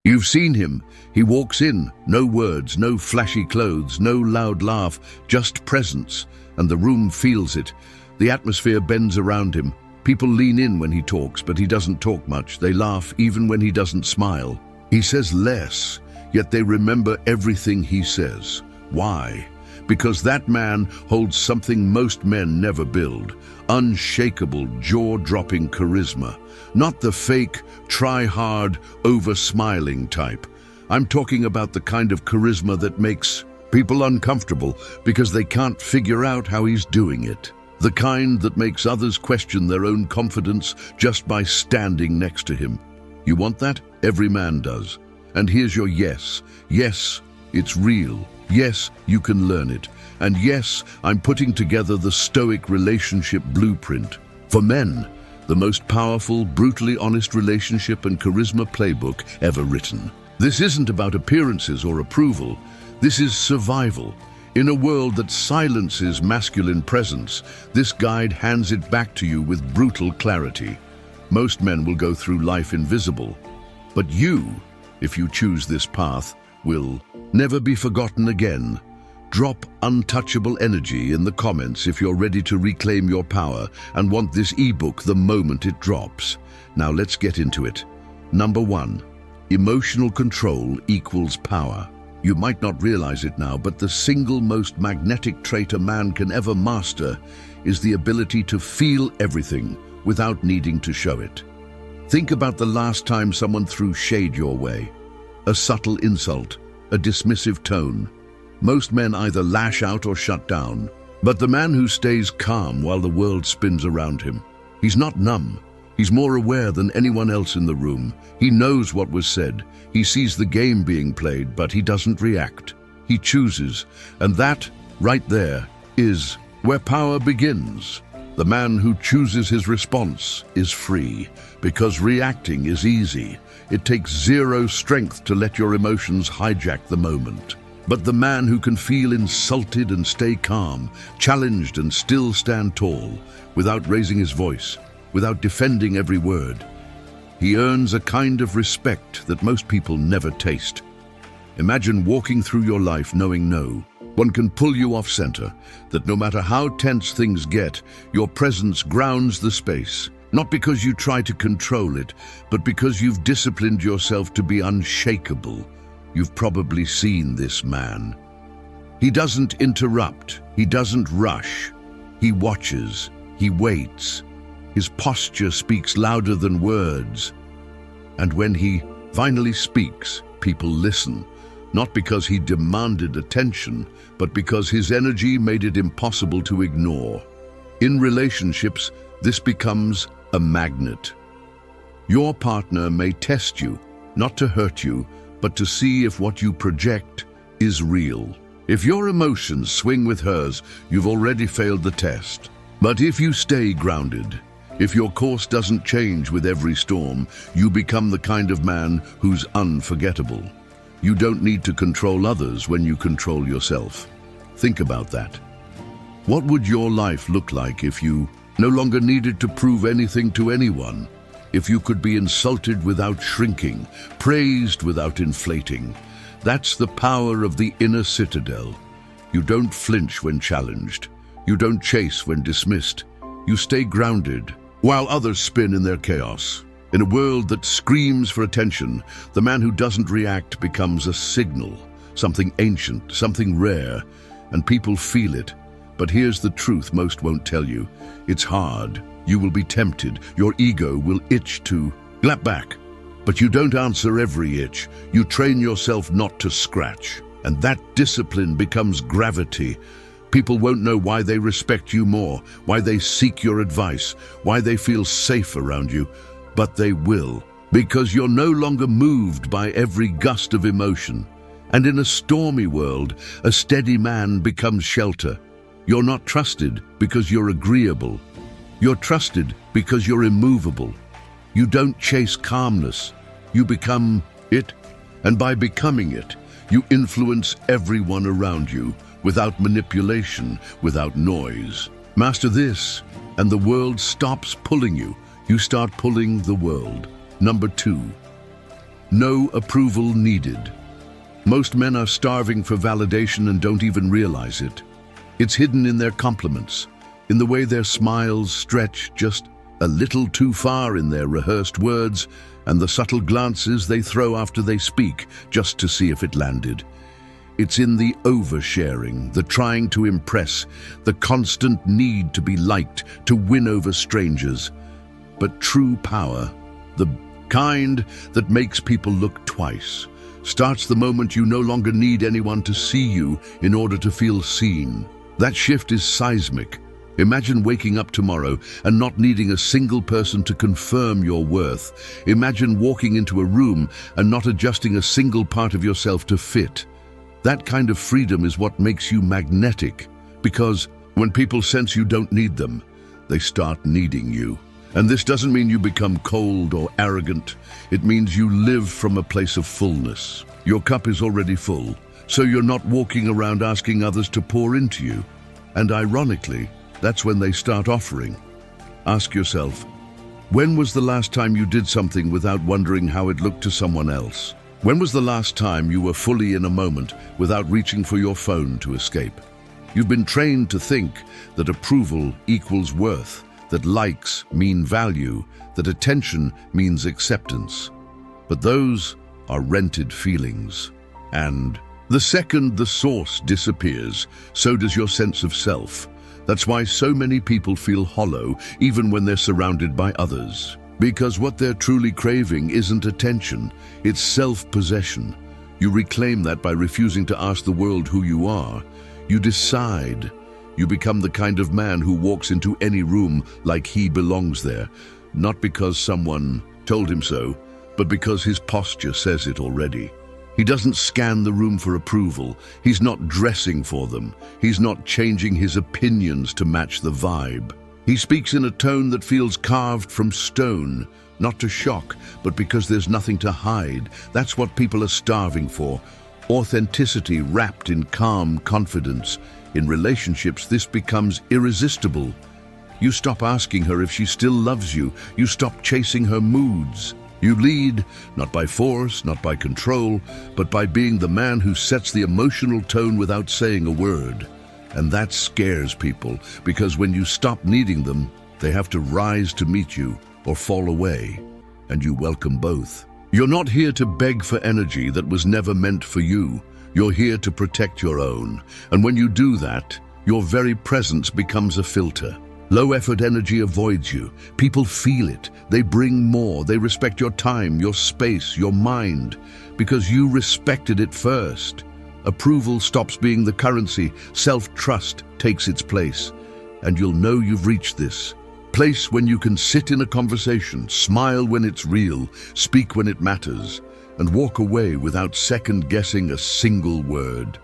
You've seen him. He walks in, no words, no flashy clothes, no loud laugh, just presence, and the room feels it. The atmosphere bends around him. People lean in when he talks, but he doesn't talk much. They laugh even when he doesn't smile. He says less, yet they remember everything he says. Why? Because that man holds something most men never build: unshakable, jaw-dropping charisma. Not the fake, try-hard, over-smiling type. I'm talking about the kind of charisma that makes people uncomfortable because they can't figure out how he's doing it. The kind that makes others question their own confidence just by standing next to him. You want that? Every man does. And here's your yes. Yes, it's real. Yes, you can learn it. And yes, I'm putting together the Stoic relationship blueprint. For men, the most powerful, brutally honest relationship and charisma playbook ever written. This isn't about appearances or approval. This is survival. In a world that silences masculine presence, this guide hands it back to you with brutal clarity. Most men will go through life invisible. But you, if you choose this path, will never be forgotten again. Drop untouchable energy in the comments if you're ready to reclaim your power and want this ebook the moment it drops. Now let's get into it. Number 1. Emotional control equals power. You might not realize it now, but the single most magnetic trait a man can ever master is the ability to feel everything without needing to show it. Think about the last time someone threw shade your way. A subtle insult, a dismissive tone. Most men either lash out or shut down. But the man who stays calm while the world spins around him, he's not numb. He's more aware than anyone else in the room. He knows what was said. He sees the game being played, but he doesn't react. He chooses. And that, right there, is where power begins. The man who chooses his response is free, because reacting is easy. It takes zero strength to let your emotions hijack the moment. But the man who can feel insulted and stay calm, challenged and still stand tall, without raising his voice, without defending every word, he earns a kind of respect that most people never taste. Imagine walking through your life knowing no one can pull you off center, that no matter how tense things get, your presence grounds the space. Not because you try to control it, but because you've disciplined yourself to be unshakable. You've probably seen this man. He doesn't interrupt. He doesn't rush. He watches. He waits. His posture speaks louder than words. And when he finally speaks, people listen, not because he demanded attention, but because his energy made it impossible to ignore. In relationships, this becomes a magnet. Your partner may test you, not to hurt you, but to see if what you project is real. If your emotions swing with hers, you've already failed the test. But if you stay grounded, if your course doesn't change with every storm, you become the kind of man who's unforgettable. You don't need to control others when you control yourself. Think about that. What would your life look like if you no longer needed to prove anything to anyone? If you could be insulted without shrinking, praised without inflating? That's the power of the inner citadel. You don't flinch when challenged. You don't chase when dismissed. You stay grounded while others spin in their chaos. In a world that screams for attention, the man who doesn't react becomes a signal, something ancient, something rare, and people feel it. But here's the truth most won't tell you. It's hard. You will be tempted. Your ego will itch to clap back. But you don't answer every itch. You train yourself not to scratch. And that discipline becomes gravity. People won't know why they respect you more, why they seek your advice, why they feel safe around you. But they will, because you're no longer moved by every gust of emotion. And in a stormy world, a steady man becomes shelter. You're not trusted because you're agreeable. You're trusted because you're immovable. You don't chase calmness. You become it. And by becoming it, you influence everyone around you without manipulation, without noise. Master this, and the world stops pulling you. You start pulling the world. Number 2. No approval needed. Most men are starving for validation and don't even realize it. It's hidden in their compliments, in the way their smiles stretch just a little too far in their rehearsed words, and the subtle glances they throw after they speak just to see if it landed. It's in the oversharing, the trying to impress, the constant need to be liked, to win over strangers. But true power, the kind that makes people look twice, starts the moment you no longer need anyone to see you in order to feel seen. That shift is seismic. Imagine waking up tomorrow and not needing a single person to confirm your worth. Imagine walking into a room and not adjusting a single part of yourself to fit. That kind of freedom is what makes you magnetic, because when people sense you don't need them, they start needing you. And this doesn't mean you become cold or arrogant. It means you live from a place of fullness. Your cup is already full, so you're not walking around asking others to pour into you. And ironically, that's when they start offering. Ask yourself, when was the last time you did something without wondering how it looked to someone else? When was the last time you were fully in a moment without reaching for your phone to escape? You've been trained to think that approval equals worth, that likes mean value, that attention means acceptance. But those are rented feelings. And the second the source disappears, so does your sense of self. That's why so many people feel hollow, even when they're surrounded by others. Because what they're truly craving isn't attention, it's self-possession. You reclaim that by refusing to ask the world who you are. You decide. You become the kind of man who walks into any room like he belongs there, not because someone told him so, but because his posture says it already. He doesn't scan the room for approval. He's not dressing for them. He's not changing his opinions to match the vibe. He speaks in a tone that feels carved from stone, not to shock, but because there's nothing to hide. That's what people are starving for. Authenticity wrapped in calm confidence. In relationships, this becomes irresistible. You stop asking her if she still loves you. You stop chasing her moods. You lead, not by force, not by control, but by being the man who sets the emotional tone without saying a word. And that scares people, because when you stop needing them, they have to rise to meet you or fall away, and you welcome both. You're not here to beg for energy that was never meant for you. You're here to protect your own, and when you do that, your very presence becomes a filter. Low-effort energy avoids you. People feel it. They bring more. They respect your time, your space, your mind, because you respected it first. Approval stops being the currency. Self-trust takes its place. And you'll know you've reached this place when you can sit in a conversation, smile when it's real, speak when it matters, and walk away without second-guessing a single word.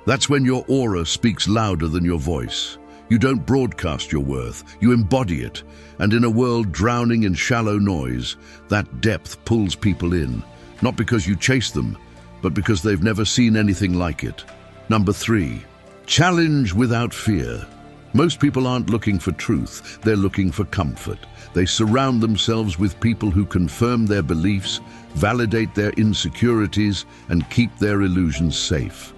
That's when your aura speaks louder than your voice. You don't broadcast your worth, you embody it. And in a world drowning in shallow noise, that depth pulls people in, not because you chase them, but because they've never seen anything like it. Number 3, challenge without fear. Most people aren't looking for truth, they're looking for comfort. They surround themselves with people who confirm their beliefs, validate their insecurities, and keep their illusions safe.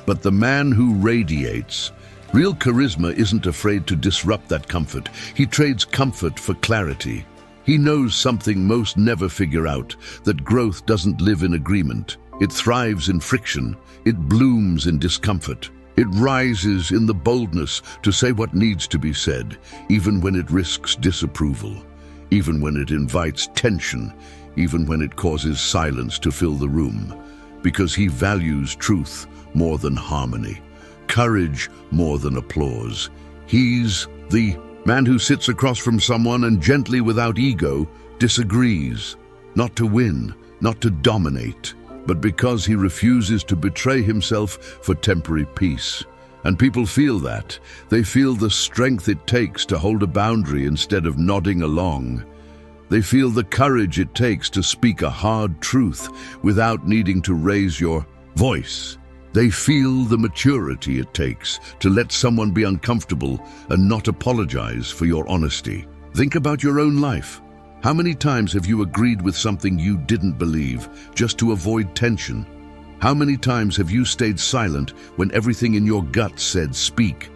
But the man who radiates, real charisma, isn't afraid to disrupt that comfort. He trades comfort for clarity. He knows something most never figure out, that growth doesn't live in agreement. It thrives in friction. It blooms in discomfort. It rises in the boldness to say what needs to be said, even when it risks disapproval, even when it invites tension, even when it causes silence to fill the room, because he values truth more than harmony, courage more than applause. He's the man who sits across from someone and gently, without ego, disagrees, not to win, not to dominate, but because he refuses to betray himself for temporary peace. And people feel that. They feel the strength it takes to hold a boundary instead of nodding along. They feel the courage it takes to speak a hard truth without needing to raise your voice. They feel the maturity it takes to let someone be uncomfortable and not apologize for your honesty. Think about your own life. How many times have you agreed with something you didn't believe, just to avoid tension? How many times have you stayed silent when everything in your gut said speak?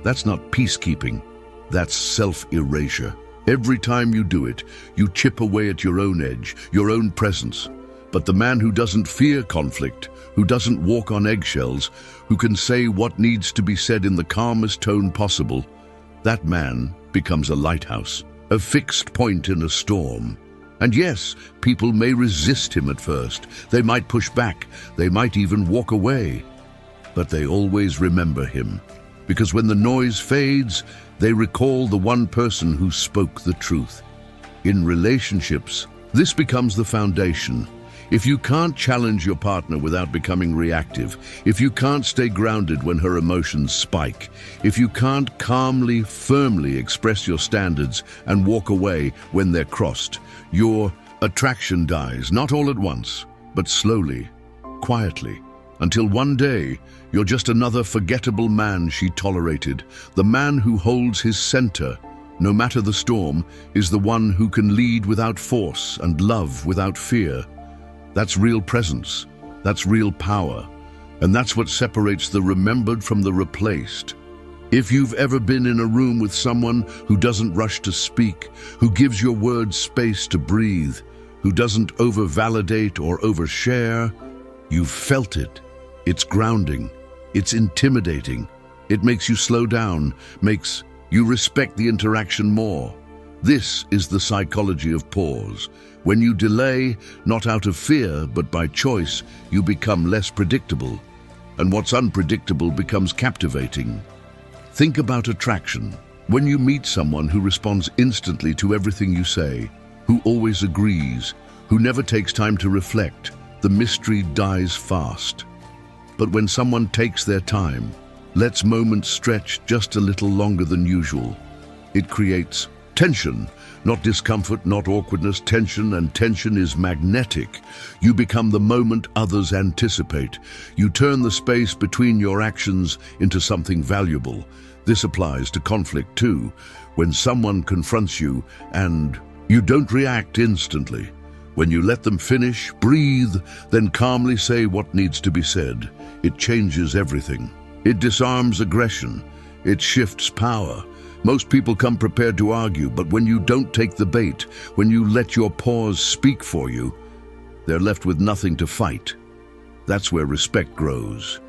That's not peacekeeping, that's self-erasure. Every time you do it, you chip away at your own edge, your own presence. But the man who doesn't fear conflict, who doesn't walk on eggshells, who can say what needs to be said in the calmest tone possible, that man becomes a lighthouse, a fixed point in a storm. And yes, people may resist him at first. They might push back. They might even walk away. But they always remember him. Because when the noise fades, they recall the one person who spoke the truth. In relationships, this becomes the foundation. If you can't challenge your partner without becoming reactive, if you can't stay grounded when her emotions spike, if you can't calmly, firmly express your standards and walk away when they're crossed, your attraction dies, not all at once, but slowly, quietly, until one day you're just another forgettable man she tolerated. The man who holds his center, no matter the storm, is the one who can lead without force and love without fear. That's real presence, that's real power, and that's what separates the remembered from the replaced. If you've ever been in a room with someone who doesn't rush to speak, who gives your words space to breathe, who doesn't over-validate or overshare, you've felt it. It's grounding, it's intimidating, it makes you slow down, makes you respect the interaction more. This is the psychology of pause. When you delay, not out of fear, but by choice, you become less predictable. And what's unpredictable becomes captivating. Think about attraction. When you meet someone who responds instantly to everything you say, who always agrees, who never takes time to reflect, the mystery dies fast. But when someone takes their time, lets moments stretch just a little longer than usual, it creates tension. Not discomfort, not awkwardness, tension, and tension is magnetic. You become the moment others anticipate. You turn the space between your actions into something valuable. This applies to conflict too. When someone confronts you and you don't react instantly, when you let them finish, breathe, then calmly say what needs to be said, it changes everything. It disarms aggression. It shifts power. Most people come prepared to argue, but when you don't take the bait, when you let your pause speak for you, they're left with nothing to fight. That's where respect grows.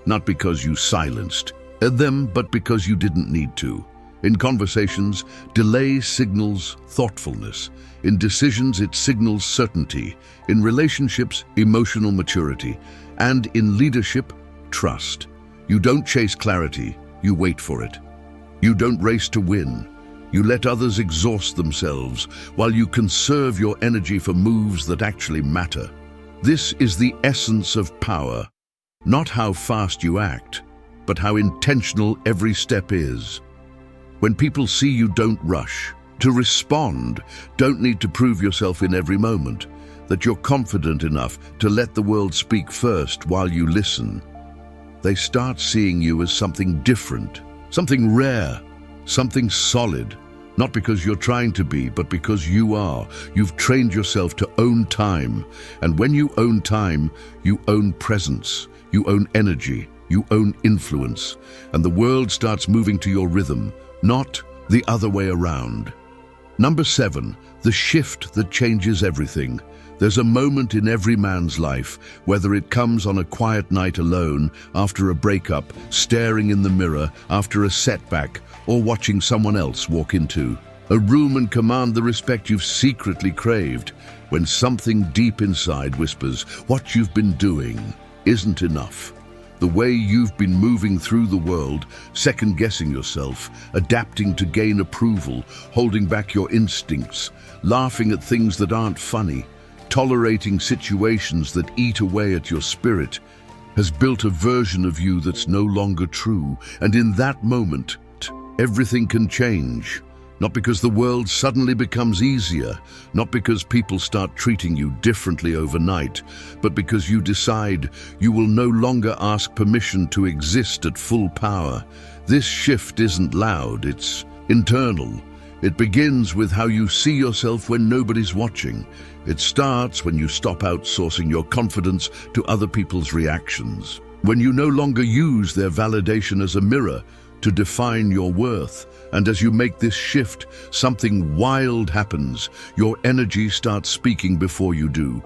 Not because you silenced them, but because you didn't need to. In conversations, delay signals thoughtfulness. In decisions, it signals certainty. In relationships, emotional maturity. And in leadership, trust. You don't chase clarity, you wait for it. You don't race to win. You let others exhaust themselves while you conserve your energy for moves that actually matter. This is the essence of power. Not how fast you act, but how intentional every step is. When people see you don't rush, to respond, don't need to prove yourself in every moment, that you're confident enough to let the world speak first while you listen, they start seeing you as something different. Something rare, something solid, not because you're trying to be, but because you are. You've trained yourself to own time, and when you own time, you own presence, you own energy, you own influence, and the world starts moving to your rhythm, not the other way around. Number 7, the shift that changes everything. There's a moment in every man's life, whether it comes on a quiet night alone, after a breakup, staring in the mirror, after a setback, or watching someone else walk into a room and command the respect you've secretly craved, when something deep inside whispers, what you've been doing isn't enough. The way you've been moving through the world, second-guessing yourself, adapting to gain approval, holding back your instincts, laughing at things that aren't funny, tolerating situations that eat away at your spirit, has built a version of you that's no longer true. And in that moment, everything can change. Not because the world suddenly becomes easier, not because people start treating you differently overnight, but because you decide you will no longer ask permission to exist at full power. This shift isn't loud, it's internal. It begins with how you see yourself when nobody's watching. It starts when you stop outsourcing your confidence to other people's reactions. When you no longer use their validation as a mirror to define your worth. And as you make this shift, something wild happens. Your energy starts speaking before you do.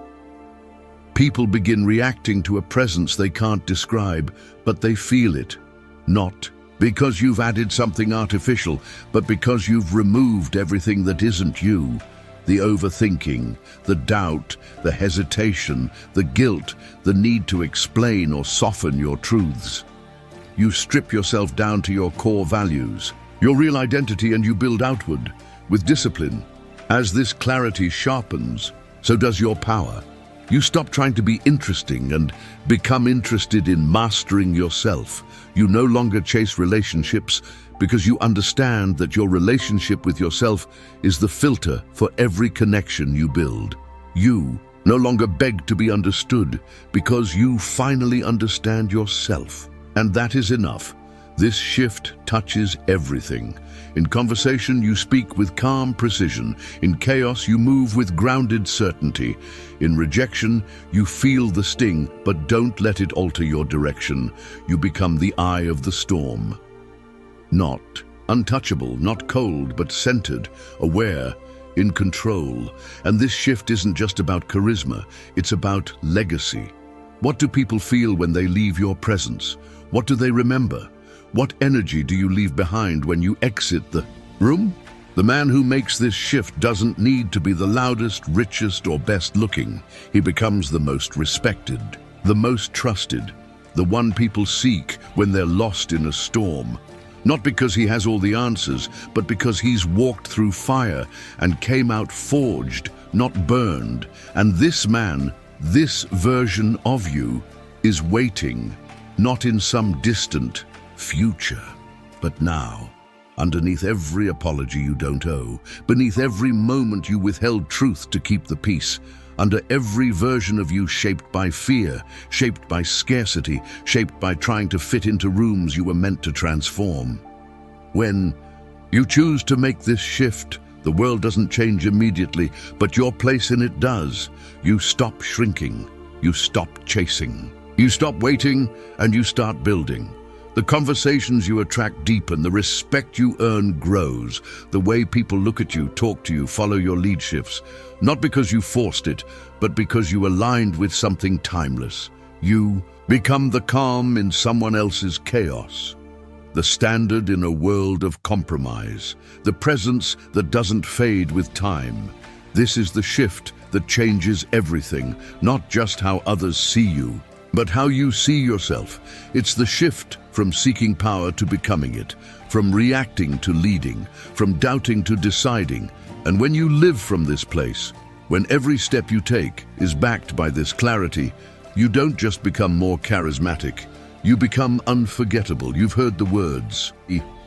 People begin reacting to a presence they can't describe, but they feel it. Not because you've added something artificial, but because you've removed everything that isn't you. The overthinking, the doubt, the hesitation, the guilt, the need to explain or soften your truths. You strip yourself down to your core values, your real identity, and you build outward with discipline. As this clarity sharpens, so does your power. You stop trying to be interesting and become interested in mastering yourself. You no longer chase relationships because you understand that your relationship with yourself is the filter for every connection you build. You no longer beg to be understood because you finally understand yourself. And that is enough. This shift touches everything. In conversation, you speak with calm precision. In chaos, you move with grounded certainty. In rejection, you feel the sting, but don't let it alter your direction. You become the eye of the storm. Not untouchable, not cold, but centered, aware, in control. And this shift isn't just about charisma, it's about legacy. What do people feel when they leave your presence? What do they remember? What energy do you leave behind when you exit the room? The man who makes this shift doesn't need to be the loudest, richest, or best looking. He becomes the most respected, the most trusted, the one people seek when they're lost in a storm. Not because he has all the answers, but because he's walked through fire and came out forged, not burned. And this man, this version of you, is waiting, not in some distant future, but now. Underneath every apology you don't owe, beneath every moment you withheld truth to keep the peace, under every version of you shaped by fear, shaped by scarcity, shaped by trying to fit into rooms you were meant to transform. When you choose to make this shift, the world doesn't change immediately, but your place in it does. You stop shrinking, you stop chasing, you stop waiting, and you start building. The conversations you attract deepen, the respect you earn grows, the way people look at you, talk to you, follow your lead shifts, not because you forced it, but because you aligned with something timeless. You become the calm in someone else's chaos, the standard in a world of compromise, the presence that doesn't fade with time. This is the shift that changes everything, not just how others see you, but how you see yourself. It's the shift from seeking power to becoming it, from reacting to leading, from doubting to deciding. And when you live from this place, when every step you take is backed by this clarity, you don't just become more charismatic, you become unforgettable. You've heard the words,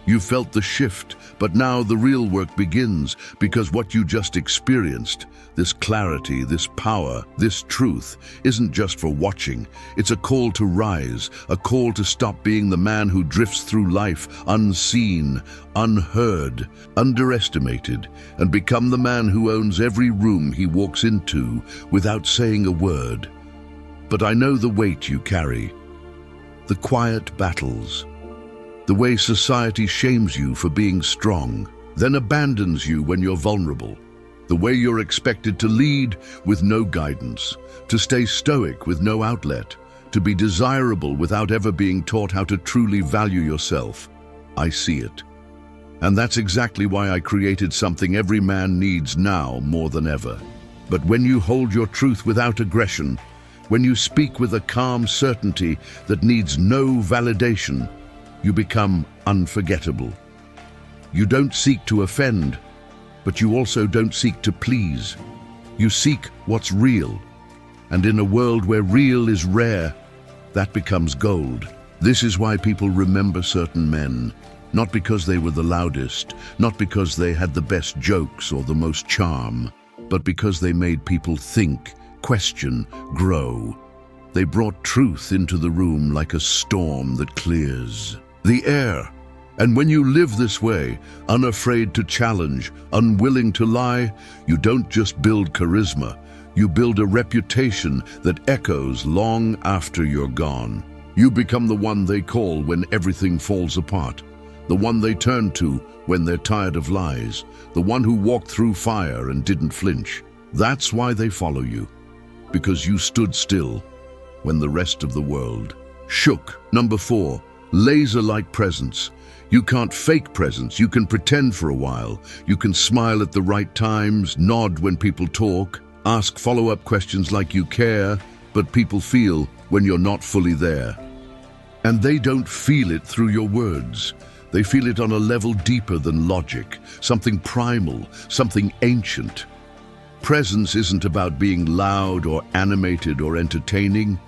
you've felt the shift, but now the real work begins, because what you just experienced, this clarity, this power, this truth, isn't just for watching. It's a call to rise, a call to stop being the man who drifts through life unseen, unheard, underestimated, and become the man who owns every room he walks into without saying a word. But I know the weight you carry, the quiet battles, the way society shames you for being strong, then abandons you when you're vulnerable. The way you're expected to lead with no guidance, to stay stoic with no outlet, to be desirable without ever being taught how to truly value yourself. I see it. And that's exactly why I created something every man needs now more than ever. But when you hold your truth without aggression, when you speak with a calm certainty that needs no validation, you become unforgettable. You don't seek to offend, but you also don't seek to please. You seek what's real. And in a world where real is rare, that becomes gold. This is why people remember certain men, not because they were the loudest, not because they had the best jokes or the most charm, but because they made people think, question, grow. They brought truth into the room like a storm that clears. The air, And when you live this way, unafraid to challenge, unwilling to lie, you don't just build charisma, you build a reputation that echoes long after you're gone. You become the one they call when everything falls apart, the one they turn to when they're tired of lies, the one who walked through fire and didn't flinch. That's why they follow you, because you stood still when the rest of the world shook. Number 4, laser-like presence. You can't fake presence, you can pretend for a while. You can smile at the right times, nod when people talk, ask follow-up questions like you care, but people feel when you're not fully there. And they don't feel it through your words. They feel it on a level deeper than logic, something primal, something ancient. Presence isn't about being loud or animated or entertaining.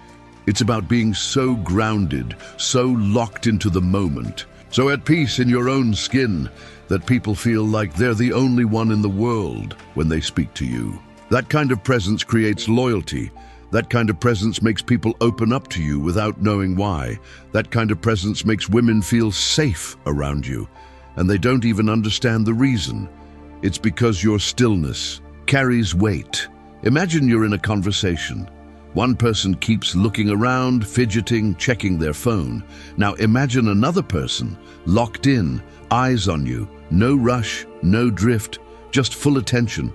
It's about being so grounded, so locked into the moment, so at peace in your own skin, that people feel like they're the only one in the world when they speak to you. That kind of presence creates loyalty. That kind of presence makes people open up to you without knowing why. That kind of presence makes women feel safe around you, and they don't even understand the reason. It's because your stillness carries weight. Imagine you're in a conversation. One person keeps looking around, fidgeting, checking their phone. Now imagine another person, locked in, eyes on you, no rush, no drift, just full attention.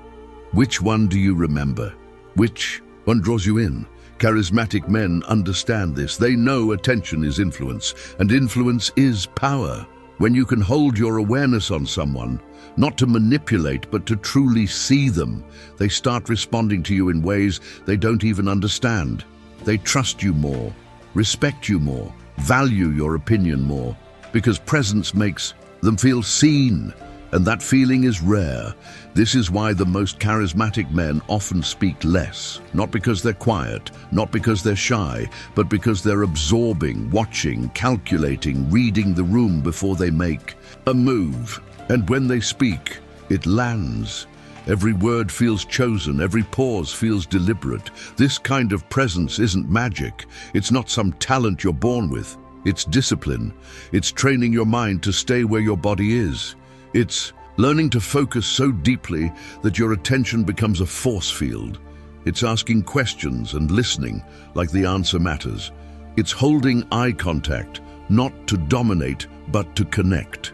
Which one do you remember? Which one draws you in? Charismatic men understand this. They know attention is influence, and influence is power. When you can hold your awareness on someone, not to manipulate, but to truly see them, they start responding to you in ways they don't even understand. They trust you more, respect you more, value your opinion more, because presence makes them feel seen, and that feeling is rare. This is why the most charismatic men often speak less, not because they're quiet, not because they're shy, but because they're absorbing, watching, calculating, reading the room before they make a move. And when they speak, it lands. Every word feels chosen, every pause feels deliberate. This kind of presence isn't magic. It's not some talent you're born with. It's discipline. It's training your mind to stay where your body is. It's learning to focus so deeply that your attention becomes a force field. It's asking questions and listening like the answer matters. It's holding eye contact, not to dominate, but to connect.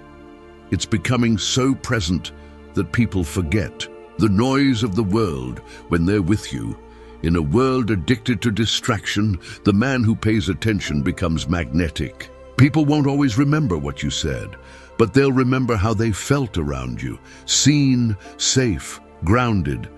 It's becoming so present that people forget the noise of the world when they're with you. In a world addicted to distraction, the man who pays attention becomes magnetic. People won't always remember what you said, but they'll remember how they felt around you, seen, safe, grounded.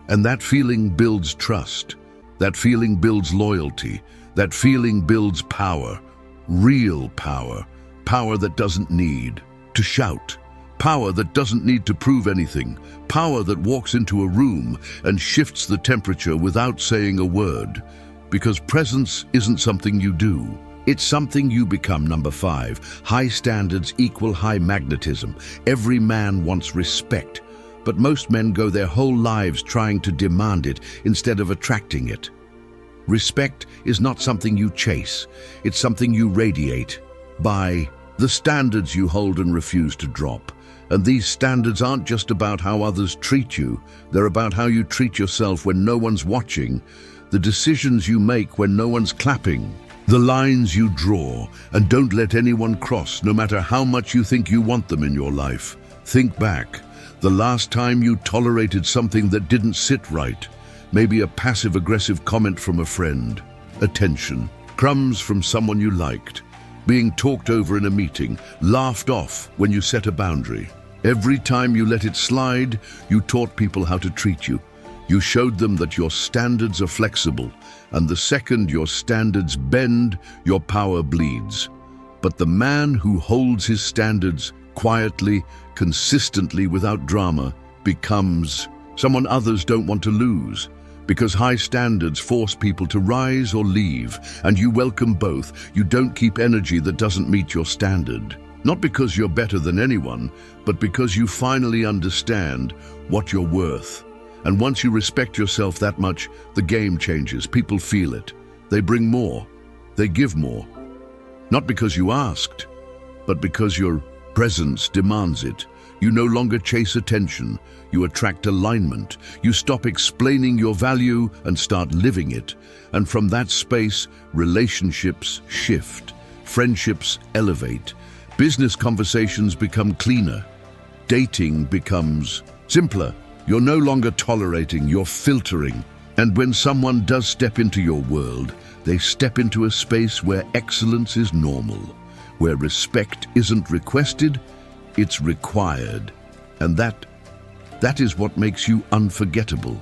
And that feeling builds trust. That feeling builds loyalty. That feeling builds power, real power, power that doesn't need to shout, power that doesn't need to prove anything, power that walks into a room and shifts the temperature without saying a word. Because presence isn't something you do. It's something you become. Number 5, high standards equal high magnetism. Every man wants respect, but most men go their whole lives trying to demand it instead of attracting it. Respect is not something you chase. It's something you radiate by the standards you hold and refuse to drop. And these standards aren't just about how others treat you. They're about how you treat yourself when no one's watching, the decisions you make when no one's clapping, the lines you draw and don't let anyone cross, no matter how much you think you want them in your life. Think back. The last time you tolerated something that didn't sit right, maybe a passive-aggressive comment from a friend, attention, crumbs from someone you liked, being talked over in a meeting, laughed off when you set a boundary. Every time you let it slide, you taught people how to treat you. You showed them that your standards are flexible, and the second your standards bend, your power bleeds. But the man who holds his standards quietly, consistently, without drama, becomes someone others don't want to lose. Because high standards force people to rise or leave, and you welcome both. You don't keep energy that doesn't meet your standard. Not because you're better than anyone, but because you finally understand what you're worth. And once you respect yourself that much, the game changes. People feel it. They bring more. They give more. Not because you asked, but because you're Presence demands it. You no longer chase attention. You attract alignment. You stop explaining your value and start living it. And from that space, relationships shift. Friendships elevate. Business conversations become cleaner. Dating becomes simpler. You're no longer tolerating, you're filtering. And when someone does step into your world, they step into a space where excellence is normal, where respect isn't requested, it's required. And that is what makes you unforgettable.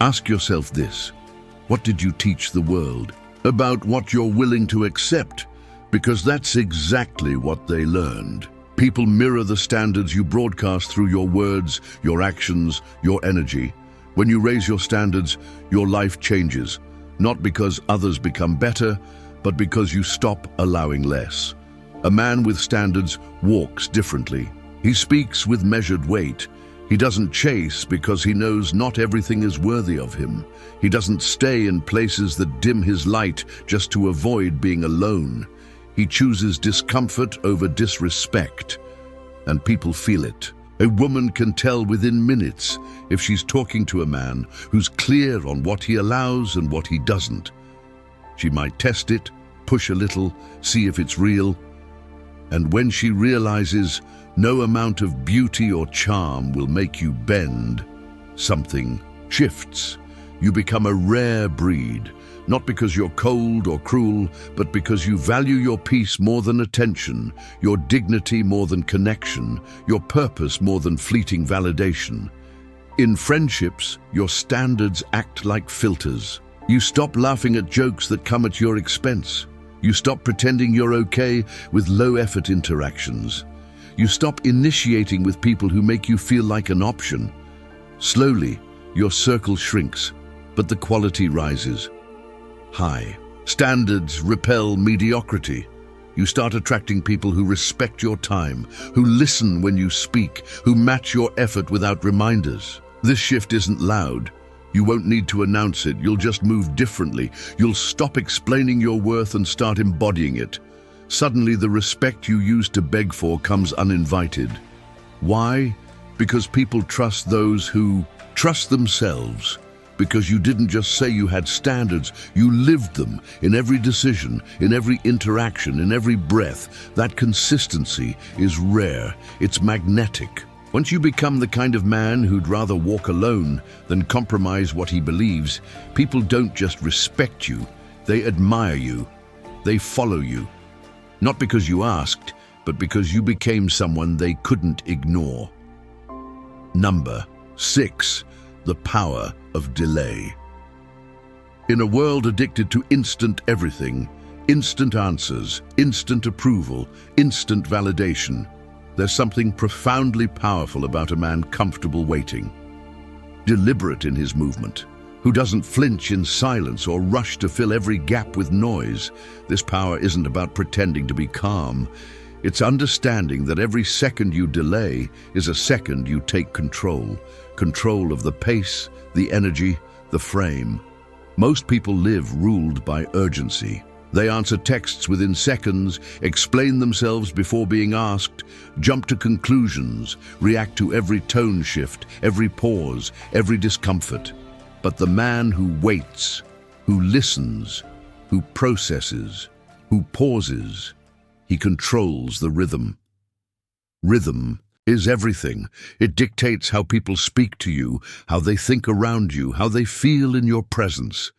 Ask yourself this: what did you teach the world about what you're willing to accept? Because that's exactly what they learned. People mirror the standards you broadcast through your words, your actions, your energy. When you raise your standards, your life changes, not because others become better, but because you stop allowing less. A man with standards walks differently. He speaks with measured weight. He doesn't chase because he knows not everything is worthy of him. He doesn't stay in places that dim his light just to avoid being alone. He chooses discomfort over disrespect, and people feel it. A woman can tell within minutes if she's talking to a man who's clear on what he allows and what he doesn't. She might test it, push a little, see if it's real. And when she realizes no amount of beauty or charm will make you bend, something shifts. You become a rare breed, not because you're cold or cruel, but because you value your peace more than attention, your dignity more than connection, your purpose more than fleeting validation. In friendships, your standards act like filters. You stop laughing at jokes that come at your expense. You stop pretending you're okay with low-effort interactions. You stop initiating with people who make you feel like an option. Slowly, your circle shrinks, but the quality rises. High standards repel mediocrity. You start attracting people who respect your time, who listen when you speak, who match your effort without reminders. This shift isn't loud. You won't need to announce it. You'll just move differently. You'll stop explaining your worth and start embodying it. Suddenly, the respect you used to beg for comes uninvited. Why? Because people trust those who trust themselves. Because you didn't just say you had standards, you lived them in every decision, in every interaction, in every breath. That consistency is rare, it's magnetic. Once you become the kind of man who'd rather walk alone than compromise what he believes, people don't just respect you, they admire you, they follow you. Not because you asked, but because you became someone they couldn't ignore. Number 6. The power of delay. In a world addicted to instant everything, instant answers, instant approval, instant validation, there's something profoundly powerful about a man comfortable waiting. Deliberate in his movement, who doesn't flinch in silence or rush to fill every gap with noise. This power isn't about pretending to be calm. It's understanding that every second you delay is a second you take control. Control of the pace, the energy, the frame. Most people live ruled by urgency. They answer texts within seconds, explain themselves before being asked, jump to conclusions, react to every tone shift, every pause, every discomfort. But the man who waits, who listens, who processes, who pauses, he controls the rhythm. Rhythm is everything. It dictates how people speak to you, how they think around you, how they feel in your presence.